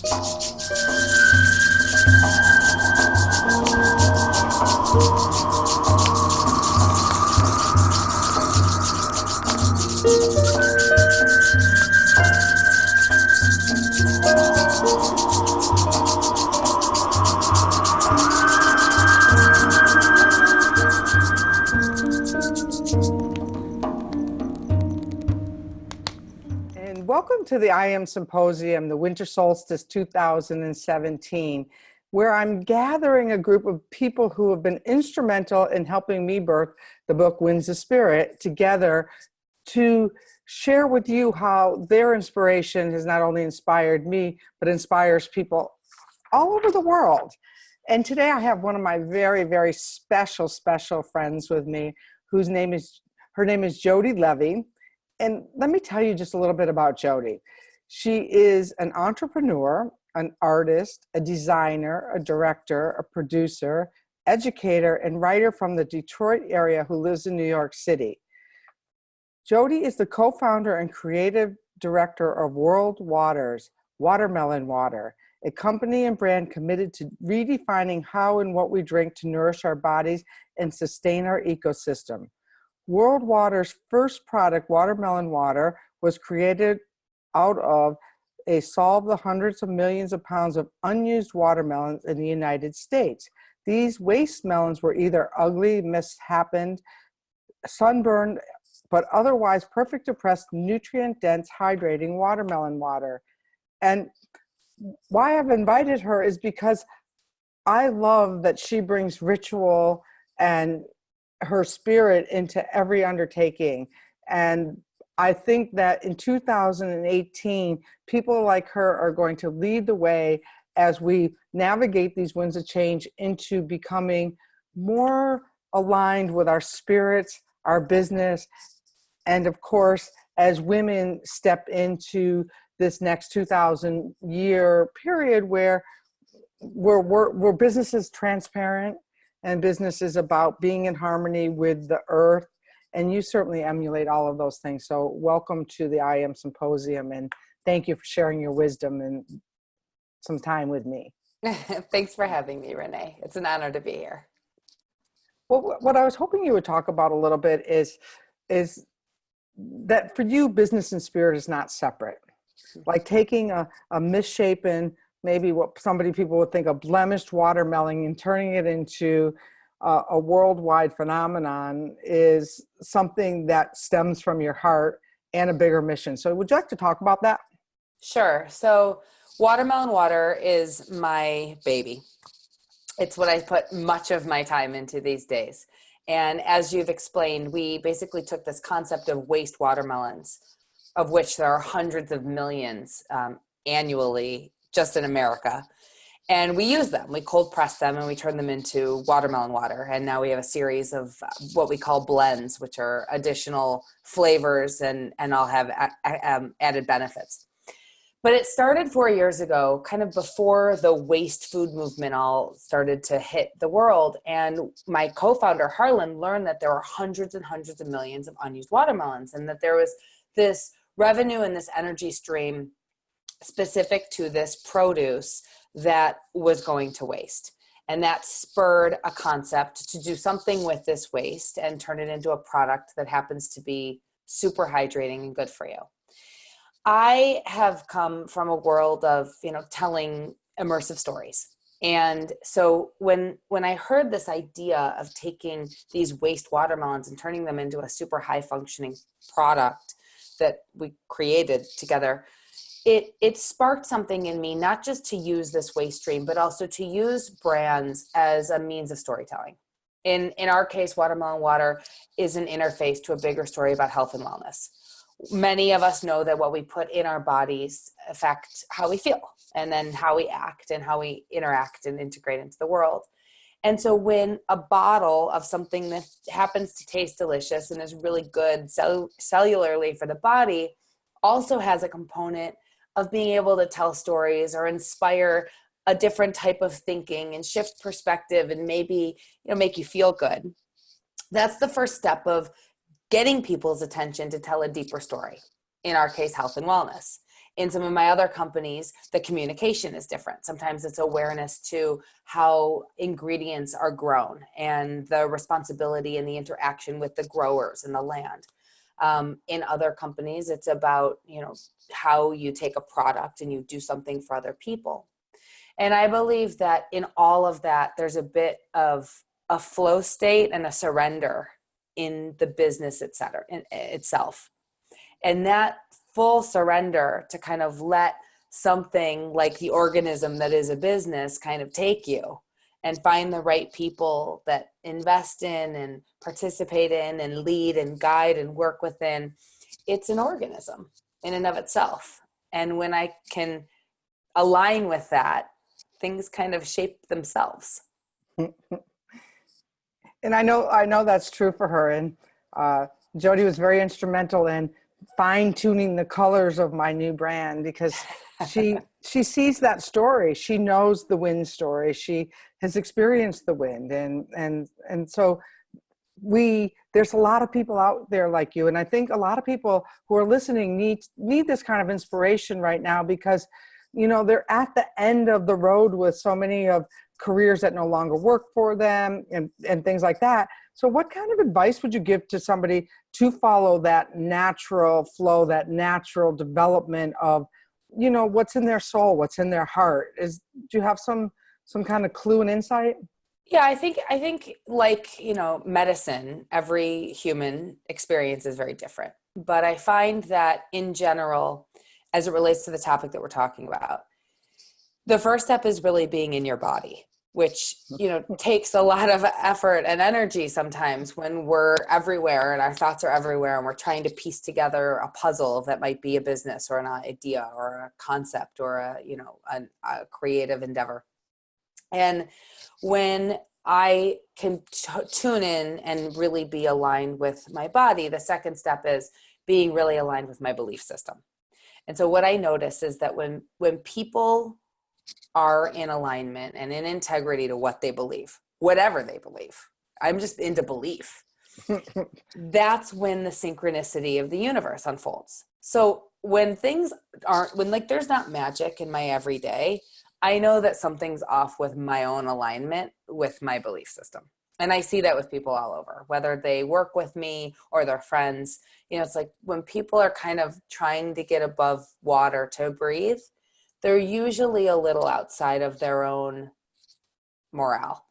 And welcome to the I Am Symposium, the Winter Solstice 2017, where I'm gathering a group of people who have been instrumental in helping me birth the book Winds of Spirit together to share with you how their inspiration has not only inspired me, but inspires people all over the world. And today I have one of my very, very special friends with me, her name is Jody Levy. And let me tell you just a little bit about Jody. She is an entrepreneur, an artist, a designer, a director, a producer, educator, and writer from the Detroit area who lives in New York City. Jody is the co-founder and creative director of World Waters, Watermelon Water, a company and brand committed to redefining how and what we drink to nourish our bodies and sustain our ecosystem. World Water's first product, Watermelon Water, was created out of solve the hundreds of millions of pounds of unused watermelons in the United States. These waste melons were either ugly, mishappened, sunburned, but otherwise perfect to press, nutrient-dense, hydrating watermelon water. And why I've invited her is because I love that she brings ritual and her spirit into every undertaking. And I think that in 2018, people like her are going to lead the way as we navigate these winds of change into becoming more aligned with our spirits, our business, and of course, as women step into this next 2,000-year period where business is transparent, and business is about being in harmony with the earth. And you certainly emulate all of those things. So welcome to the I Am Symposium, and thank you for sharing your wisdom and some time with me. Thanks for having me, Renee. It's an honor to be here. Well, what I was hoping you would talk about a little bit is that for you, business and spirit is not separate. Like taking a misshapen, maybe what people would think a blemished watermelon and turning it into a worldwide phenomenon is something that stems from your heart and a bigger mission. So would you like to talk about that? Sure. So Watermelon Water is my baby. It's what I put much of my time into these days. And as you've explained, we basically took this concept of waste watermelons, of which there are hundreds of millions annually just in America. And we use them, we cold press them, and we turn them into watermelon water. And now we have a series of what we call blends, which are additional flavors and all have added benefits. But it started 4 years ago, kind of before the waste food movement all started to hit the world. And my co-founder, Harlan, learned that there were hundreds and hundreds of millions of unused watermelons, and that there was this revenue and this energy stream specific to this produce that was going to waste. And that spurred a concept to do something with this waste and turn it into a product that happens to be super hydrating and good for you. I have come from a world of, telling immersive stories. And so when I heard this idea of taking these waste watermelons and turning them into a super high functioning product that we created together, it sparked something in me, not just to use this waste stream, but also to use brands as a means of storytelling. In our case, Watermelon Water is an interface to a bigger story about health and wellness. Many of us know that what we put in our bodies affect how we feel, and then how we act and how we interact and integrate into the world. And so when a bottle of something that happens to taste delicious and is really good cellularly for the body also has a component of being able to tell stories or inspire a different type of thinking and shift perspective and maybe, make you feel good, that's the first step of getting people's attention to tell a deeper story. In our case, health and wellness. In some of my other companies, the communication is different. Sometimes it's awareness to how ingredients are grown and the responsibility and the interaction with the growers and the land. In other companies, it's about, how you take a product and you do something for other people. And I believe that in all of that, there's a bit of a flow state and a surrender in the business itself. And that full surrender to kind of let something like the organism that is a business kind of take you, and find the right people that invest in and participate in and lead and guide and work within. It's an organism in and of itself. And when I can align with that, things kind of shape themselves. And I know that's true for her. And Jody was very instrumental in fine tuning the colors of my new brand, because she sees that story. She knows the wind story. She has experienced the wind. And so there's a lot of people out there like you. And I think a lot of people who are listening need this kind of inspiration right now, because, they're at the end of the road with so many of careers that no longer work for them and things like that. So what kind of advice would you give to somebody to follow that natural flow, that natural development of, what's in their soul, what's in their heart? Do you have some kind of clue and insight? Yeah, I think like, medicine, every human experience is very different. But I find that in general, as it relates to the topic that we're talking about, the first step is really being in your body, which, takes a lot of effort and energy sometimes when we're everywhere and our thoughts are everywhere and we're trying to piece together a puzzle that might be a business or an idea or a concept or a creative endeavor. And when I can tune in and really be aligned with my body, the second step is being really aligned with my belief system. And so what I notice is that when people are in alignment and in integrity to what they believe, whatever they believe, I'm just into belief, that's when the synchronicity of the universe unfolds. So when things there's not magic in my everyday, I know that something's off with my own alignment with my belief system. And I see that with people all over, whether they work with me or their friends. It's like when people are kind of trying to get above water to breathe, they're usually a little outside of their own morale.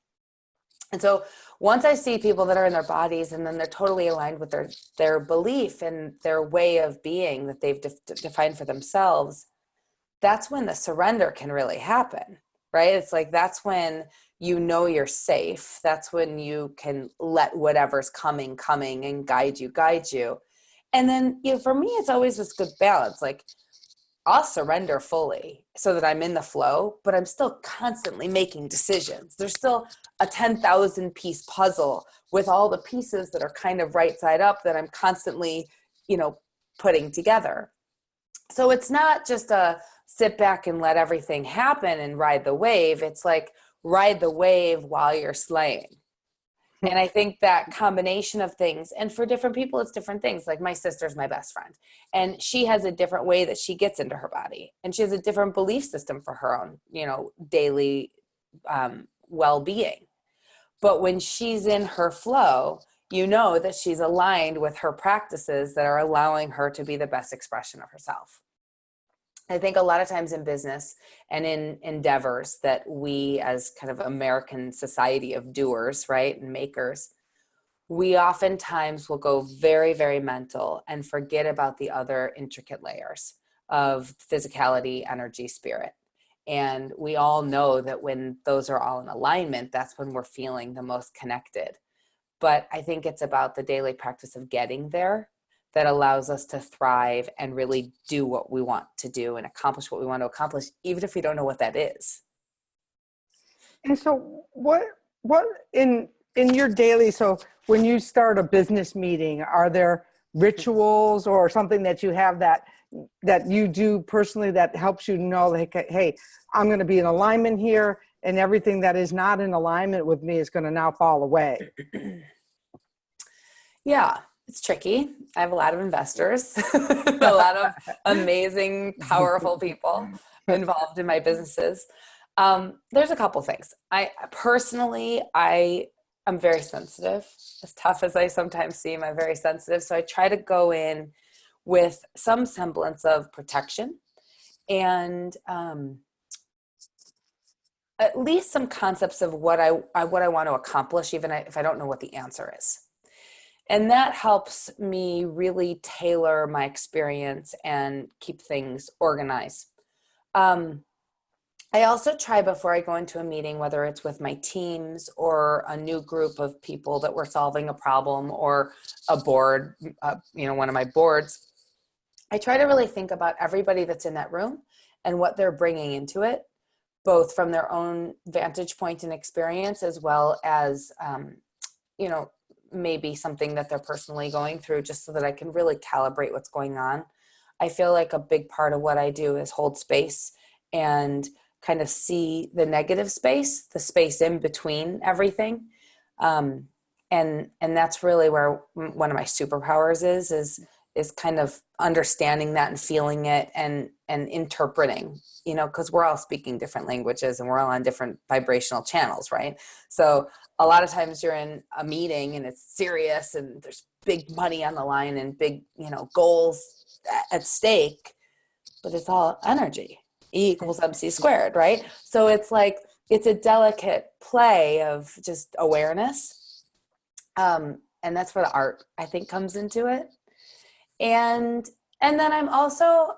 And so once I see people that are in their bodies and then they're totally aligned with their belief and their way of being that they've defined for themselves, that's when the surrender can really happen, right? It's like, that's when you're safe. That's when you can let whatever's coming and guide you. And then, for me, it's always this good balance. Like, I'll surrender fully so that I'm in the flow, but I'm still constantly making decisions. There's still a 10,000 piece puzzle with all the pieces that are kind of right side up that I'm constantly, putting together. So it's not just a sit back and let everything happen and ride the wave. It's like ride the wave while you're slaying. And I think that combination of things, and for different people, it's different things. Like my sister's my best friend, and she has a different way that she gets into her body, and she has a different belief system for her own, daily well-being. But when she's in her flow, that she's aligned with her practices that are allowing her to be the best expression of herself. I think a lot of times in business and in endeavors that we as kind of American society of doers, right, and makers, we oftentimes will go very, very mental and forget about the other intricate layers of physicality, energy, spirit. And we all know that when those are all in alignment, that's when we're feeling the most connected. But I think it's about the daily practice of getting there that allows us to thrive and really do what we want to do and accomplish what we want to accomplish, even if we don't know what that is. And so what in your daily, so when you start a business meeting, are there rituals or something that you have that you do personally that helps you know, like, hey, I'm going to be in alignment here, and everything that is not in alignment with me is going to now fall away? Yeah. It's tricky. I have a lot of investors, a lot of amazing, powerful people involved in my businesses. There's a couple things. I'm very sensitive. As tough as I sometimes seem, I'm very sensitive. So I try to go in with some semblance of protection and at least some concepts of what I want to accomplish, even if I don't know what the answer is. And that helps me really tailor my experience and keep things organized. I also try before I go into a meeting, whether it's with my teams or a new group of people that we're solving a problem or a board, one of my boards, I try to really think about everybody that's in that room and what they're bringing into it, both from their own vantage point and experience, as well as, maybe something that they're personally going through, just so that I can really calibrate what's going on. I feel like a big part of what I do is hold space and kind of see the negative space, the space in between everything. And that's really where one of my superpowers is kind of understanding that and feeling it and interpreting, because we're all speaking different languages and we're all on different vibrational channels, right? So a lot of times you're in a meeting and it's serious and there's big money on the line and big, goals at stake, but it's all energy. E equals MC squared, right? So it's like, it's a delicate play of just awareness. And that's where the art, I think, comes into it. And then I'm also,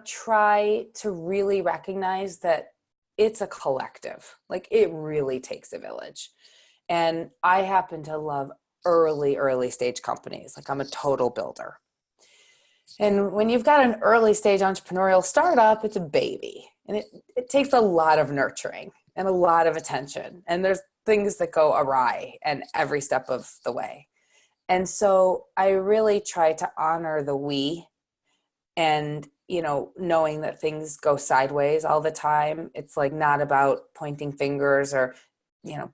try to really recognize that it's a collective. Like, it really takes a village. And I happen to love early stage companies. Like, I'm a total builder. And when you've got an early stage entrepreneurial startup, it's a baby. And it takes a lot of nurturing and a lot of attention. And there's things that go awry and every step of the way. And so I really try to honor the we and, knowing that things go sideways all the time. It's like not about pointing fingers or,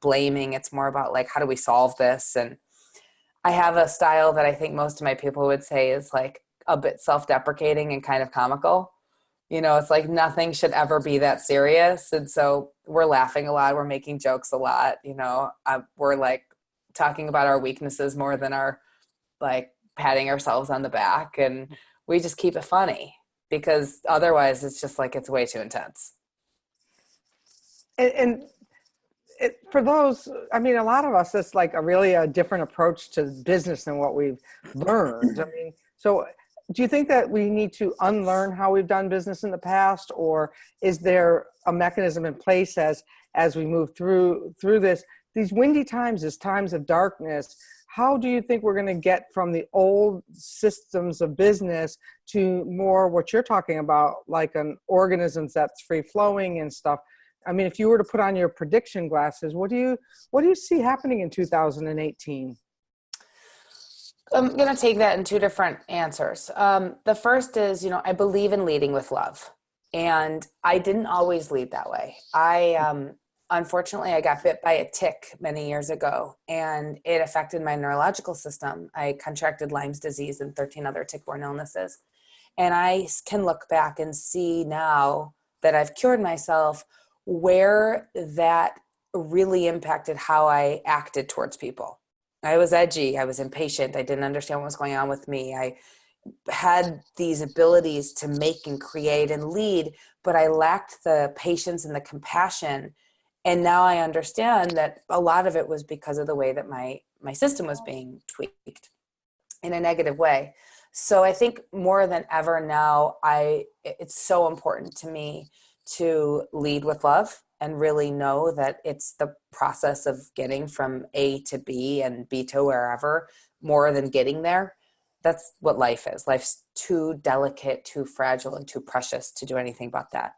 blaming. It's more about like, how do we solve this? And I have a style that I think most of my people would say is like a bit self-deprecating and kind of comical. It's like nothing should ever be that serious. And so we're laughing a lot. We're making jokes a lot. We're like talking about our weaknesses more than our like patting ourselves on the back. And we just keep it funny because otherwise it's just like, it's way too intense. And for those, I mean, a lot of us, it's like a different approach to business than what we've learned. I mean, so do you think that we need to unlearn how we've done business in the past, or is there a mechanism in place as we move through these windy times, these times of darkness? How do you think we're going to get from the old systems of business to more what you're talking about, like an organisms that's free flowing and stuff? I mean, if you were to put on your prediction glasses, what do you see happening in 2018? I'm going to take that in two different answers. The first is, I believe in leading with love, and I didn't always lead that way. Unfortunately, I got bit by a tick many years ago, and it affected my neurological system. I contracted Lyme's disease and 13 other tick-borne illnesses. And I can look back and see now that I've cured myself where that really impacted how I acted towards people. I was edgy. I was impatient. I didn't understand what was going on with me. I had these abilities to make and create and lead, but I lacked the patience and the compassion. And now I understand that a lot of it was because of the way that my system was being tweaked in a negative way. So I think more than ever now, it's so important to me to lead with love and really know that it's the process of getting from A to B and B to wherever more than getting there. That's what life is. Life's too delicate, too fragile, and too precious to do anything about that.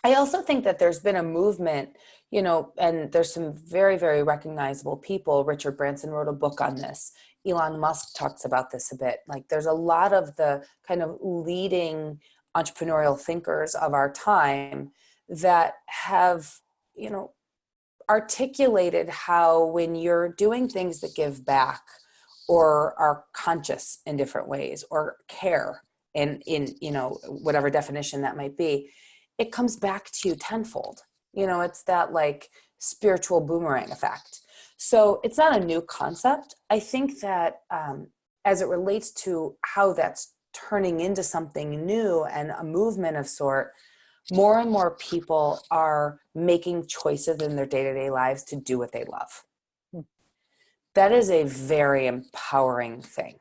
I also think that there's been a movement, and there's some very, very recognizable people. Richard Branson wrote a book on this. Elon Musk talks about this a bit. Like, there's a lot of the kind of leading entrepreneurial thinkers of our time that have, articulated how when you're doing things that give back or are conscious in different ways, or care in whatever definition that might be, it comes back to you tenfold. It's that like spiritual boomerang effect. So it's not a new concept. I think that as it relates to how that's turning into something new and a movement of sort, more and more people are making choices in their day-to-day lives to do what they love. That is a very empowering thing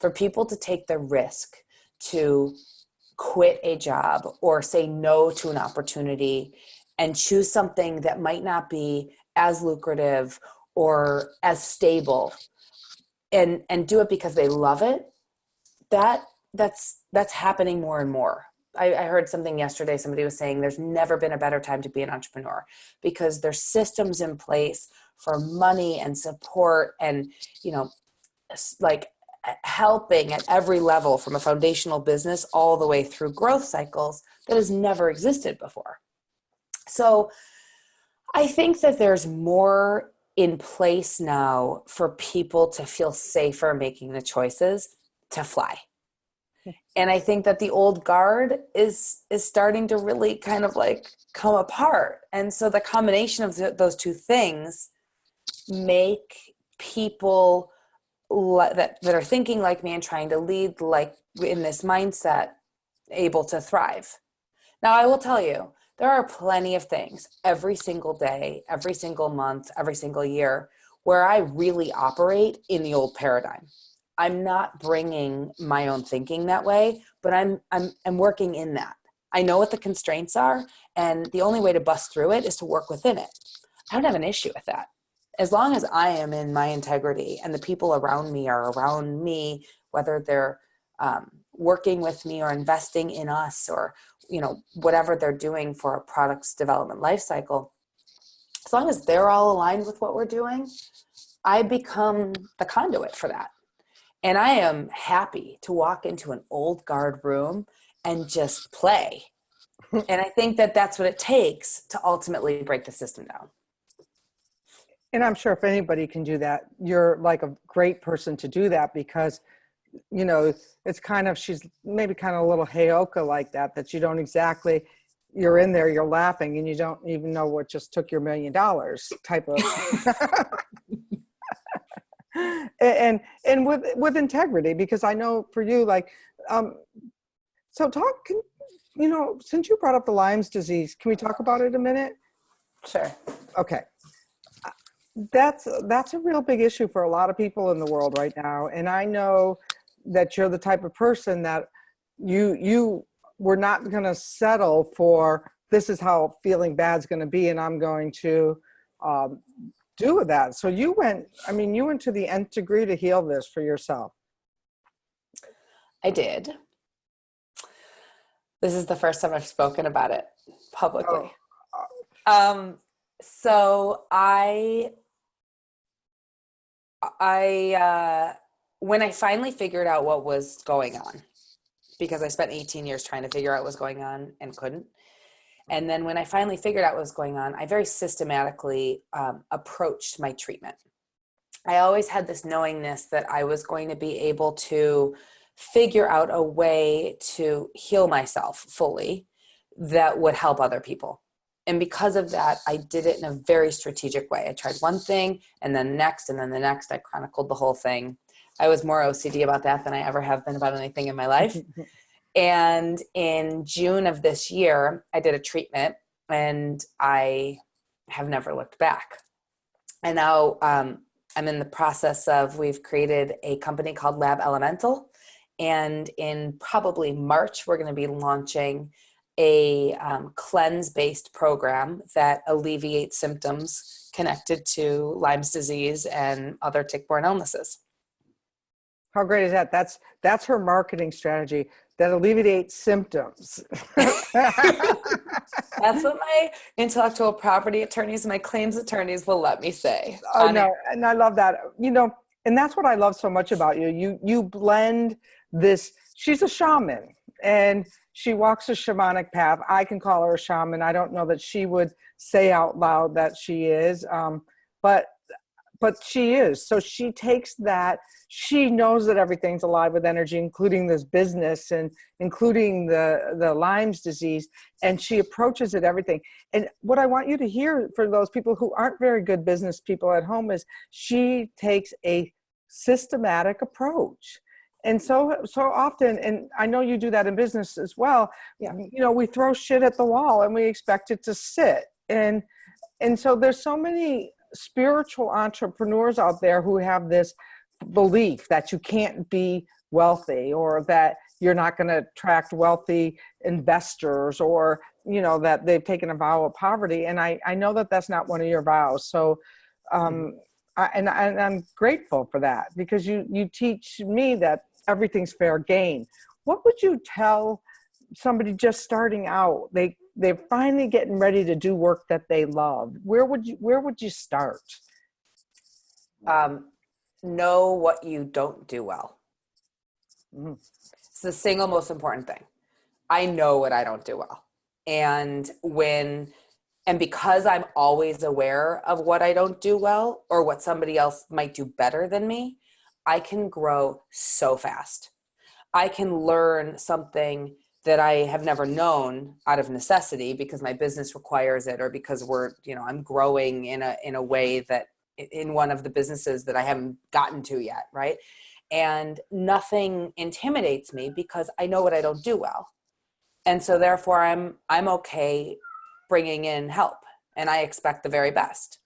for people to take the risk to quit a job or say no to an opportunity and choose something that might not be as lucrative or as stable, and do it because they love it. That's happening more and more. I heard something yesterday. Somebody was saying there's never been a better time to be an entrepreneur because there's systems in place for money and support and, like helping at every level from a foundational business all the way through growth cycles that has never existed before. So I think that there's more in place now for people to feel safer making the choices to fly. And I think that the old guard is starting to really kind of like come apart. And so the combination of those two things make people that are thinking like me and trying to lead like in this mindset able to thrive. Now, I will tell you, there are plenty of things every single day, every single month, every single year where I really operate in the old paradigm. I'm not bringing my own thinking that way, but I'm working in that. I know what the constraints are, and the only way to bust through it is to work within it. I don't have an issue with that. As long as I am in my integrity and the people around me are around me, whether they're working with me or investing in us or, whatever they're doing for a product's development life cycle, as long as they're all aligned with what we're doing, I become the conduit for that. And I am happy to walk into an old guard room and just play. And I think that that's what it takes to ultimately break the system down. And I'm sure if anybody can do that, you're like a great person to do that because, it's kind of, she's maybe kind of a little Heyoka like that you don't exactly, you're in there, you're laughing and you don't even know what just took your $1 million type of. and with integrity, because I know for you, like, so since you brought up the Lyme's disease, can we talk about it a minute? Sure. Okay. That's a real big issue for a lot of people in the world right now. And I know that you're the type of person that you were not going to settle for, this is how feeling bad's going to be, and I'm going to do with that. So you went to the nth degree to heal this for yourself. I did. This is the first time I've spoken about it publicly. So I when I finally figured out what was going on, because I spent 18 years trying to figure out what was going on and couldn't. And then when I finally figured out what was going on, I very systematically approached my treatment. I always had this knowingness that I was going to be able to figure out a way to heal myself fully that would help other people. And because of that, I did it in a very strategic way. I tried one thing and then the next and then the next. I chronicled the whole thing. I was more OCD about that than I ever have been about anything in my life. And in June of this year, I did a treatment and I have never looked back. And now I'm in the process of, we've created a company called Lab Elemental. And in probably March, we're going to be launching a cleanse-based program that alleviates symptoms connected to Lyme's disease and other tick-borne illnesses. How great is that? That's her marketing strategy, that alleviates symptoms. That's what my intellectual property attorneys, my claims attorneys will let me say. Oh no, and I love that. And that's what I love so much about you. You blend this. She's a shaman, and she walks a shamanic path. I can call her a shaman. I don't know that she would say out loud that she is, but but she is. So she takes that, she knows that everything's alive with energy, including this business and including the Lyme's disease. And she approaches it everything. And what I want you to hear for those people who aren't very good business people at home is she takes a systematic approach. And so often, and I know you do that in business as well, Yeah. you know, we throw shit at the wall and we expect it to sit. And so there's so many spiritual entrepreneurs out there who have this belief that you can't be wealthy, or that you're not going to attract wealthy investors, or, you know, that they've taken a vow of poverty. And I know that that's not one of your vows. So, and I'm grateful for that, because you teach me that everything's fair game. What would you tell somebody just starting out? They're finally getting ready to do work that they love. Where would you start? Know what you don't do well. Mm. It's the single most important thing. I know what I don't do well. And because I'm always aware of what I don't do well, or what somebody else might do better than me, I can grow so fast. I can learn something that I have never known out of necessity, because my business requires it, or because I'm growing in a way that in one of the businesses that I haven't gotten to yet. Right. And nothing intimidates me, because I know what I don't do well. And so therefore I'm okay bringing in help, and I expect the very best.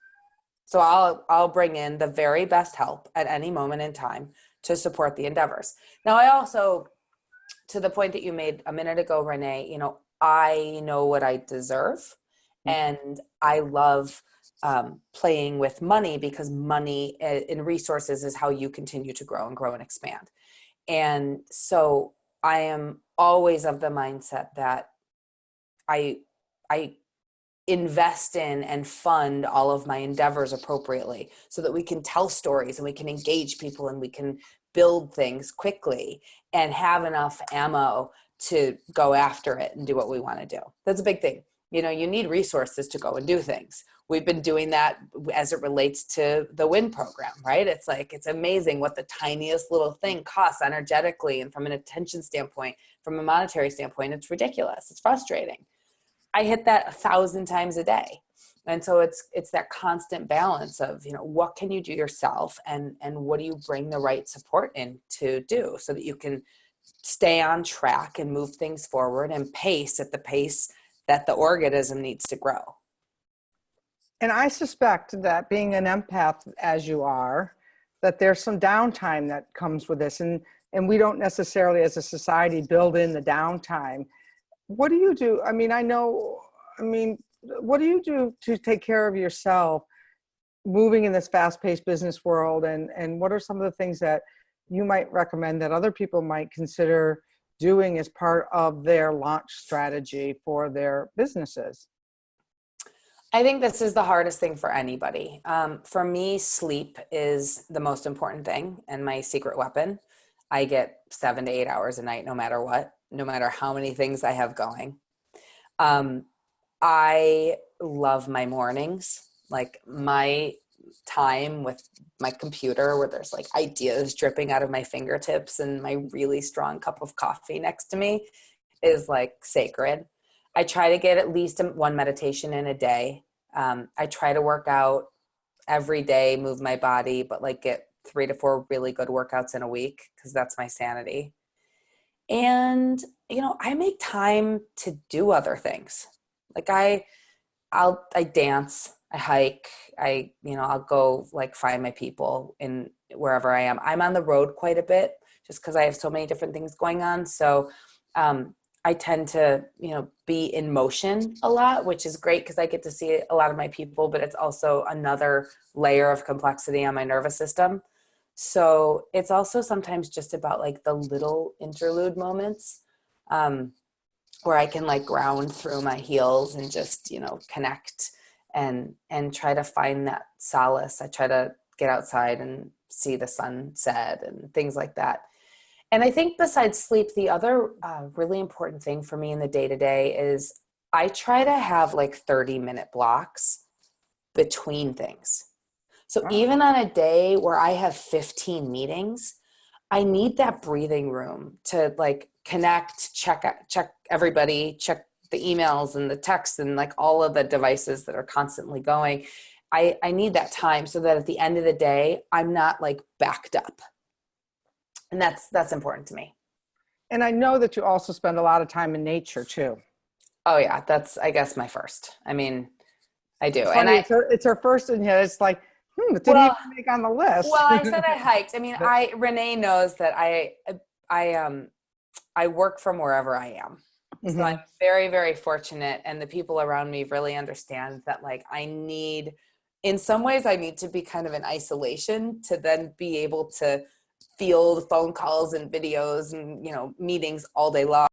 So I'll bring in the very best help at any moment in time to support the endeavors. Now, I also, to the point that you made a minute ago, Renee, I know what I deserve, and I love playing with money, because money and resources is how you continue to grow and expand. And so I am always of the mindset that I invest in and fund all of my endeavors appropriately, so that we can tell stories and we can engage people and we can build things quickly and have enough ammo to go after it and do what we want to do. That's a big thing. You need resources to go and do things. We've been doing that as it relates to the WIN program, right? It's like, it's amazing what the tiniest little thing costs energetically, and from an attention standpoint, from a monetary standpoint, it's ridiculous. It's frustrating. I hit that 1,000 times a day. And so it's that constant balance of, what can you do yourself, and what do you bring the right support in to do, so that you can stay on track and move things forward and pace at the pace that the organism needs to grow. And I suspect that, being an empath as you are, that there's some downtime that comes with this. And we don't necessarily as a society build in the downtime. What do you do? What do you do to take care of yourself moving in this fast-paced business world? And what are some of the things that you might recommend that other people might consider doing as part of their launch strategy for their businesses? I think this is the hardest thing for anybody. For me, sleep is the most important thing, and my secret weapon. I get 7 to 8 hours a night, no matter what, no matter how many things I have going. I love my mornings, like my time with my computer, where there's like ideas dripping out of my fingertips and my really strong cup of coffee next to me, is like sacred. I try to get at least one meditation in a day. I try to work out every day, move my body, but like get 3 to 4 really good workouts in a week, because that's my sanity. And, I make time to do other things. Like I dance, I hike, I'll go like find my people in wherever I am. I'm on the road quite a bit, just because I have so many different things going on. So, I tend to, be in motion a lot, which is great because I get to see a lot of my people, but it's also another layer of complexity on my nervous system. So it's also sometimes just about like the little interlude moments, where I can like ground through my heels and just, connect and try to find that solace. I try to get outside and see the sunset and things like that. And I think besides sleep, the other really important thing for me in the day-to-day is I try to have like 30-minute blocks between things. So even on a day where I have 15 meetings, I need that breathing room to like connect, check everybody, check the emails and the texts and like all of the devices that are constantly going. I need that time so that at the end of the day, I'm not like backed up. And that's important to me. And I know that you also spend a lot of time in nature too. Oh yeah, that's I guess my first. I mean, I do. It's And funny, it's her first, and yet it's like, it didn't well, even make on the list. well, I said I hiked. I mean, Renee knows that I work from wherever I am. So I'm very, very fortunate. And the people around me really understand that like in some ways I need to be kind of in isolation to then be able to field phone calls and videos and, meetings all day long.